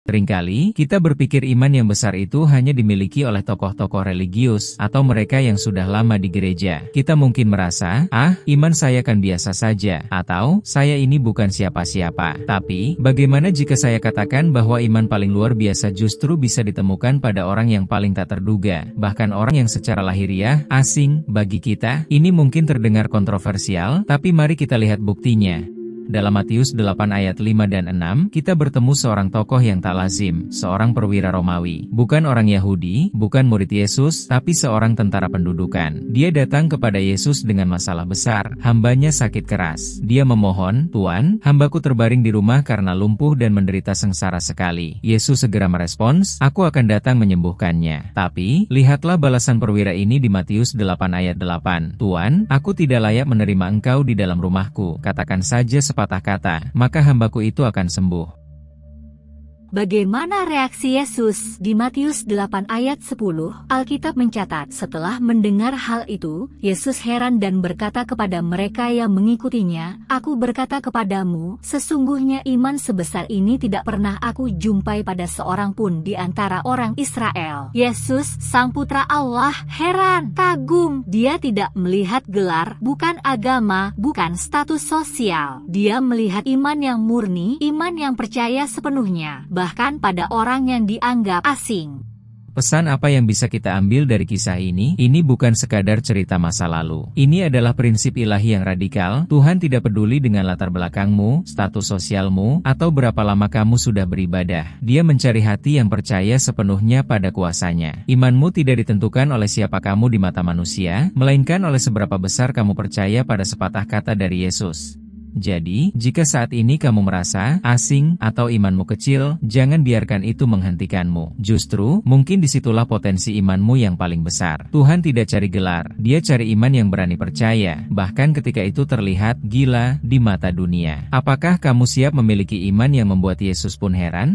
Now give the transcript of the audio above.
Seringkali, kita berpikir iman yang besar itu hanya dimiliki oleh tokoh-tokoh religius atau mereka yang sudah lama di gereja. Kita mungkin merasa, iman saya kan biasa saja, atau saya ini bukan siapa-siapa. Tapi, bagaimana jika saya katakan bahwa iman paling luar biasa justru bisa ditemukan pada orang yang paling tak terduga, bahkan orang yang secara lahiriah, asing, bagi kita? Ini mungkin terdengar kontroversial, tapi mari kita lihat buktinya. Dalam Matius 8 ayat 5 dan 6, kita bertemu seorang tokoh yang tak lazim, seorang perwira Romawi. Bukan orang Yahudi, bukan murid Yesus, tapi seorang tentara pendudukan. Dia datang kepada Yesus dengan masalah besar. Hambanya sakit keras. Dia memohon, "Tuan, hambaku terbaring di rumah karena lumpuh dan menderita sengsara sekali." Yesus segera merespons, "Aku akan datang menyembuhkannya." Tapi, lihatlah balasan perwira ini di Matius 8 ayat 8. "Tuan, aku tidak layak menerima engkau di dalam rumahku. Katakan saja sepatah kata, maka hambaku itu akan sembuh." Bagaimana reaksi Yesus? Di Matius 8 ayat 10, Alkitab mencatat, setelah mendengar hal itu, Yesus heran dan berkata kepada mereka yang mengikutinya, "Aku berkata kepadamu, sesungguhnya iman sebesar ini tidak pernah aku jumpai pada seorang pun di antara orang Israel." Yesus, Sang Putra Allah, heran, kagum. Dia tidak melihat gelar, bukan agama, bukan status sosial. Dia melihat iman yang murni, iman yang percaya sepenuhnya, bahkan pada orang yang dianggap asing. Pesan apa yang bisa kita ambil dari kisah ini? Ini bukan sekadar cerita masa lalu. Ini adalah prinsip ilahi yang radikal. Tuhan tidak peduli dengan latar belakangmu, status sosialmu, atau berapa lama kamu sudah beribadah. Dia mencari hati yang percaya sepenuhnya pada kuasanya. Imanmu tidak ditentukan oleh siapa kamu di mata manusia, melainkan oleh seberapa besar kamu percaya pada sepatah kata dari Yesus. Jadi, jika saat ini kamu merasa asing atau imanmu kecil, jangan biarkan itu menghentikanmu. Justru, mungkin disitulah potensi imanmu yang paling besar. Tuhan tidak cari gelar, Dia cari iman yang berani percaya, bahkan ketika itu terlihat gila di mata dunia. Apakah kamu siap memiliki iman yang membuat Yesus pun heran?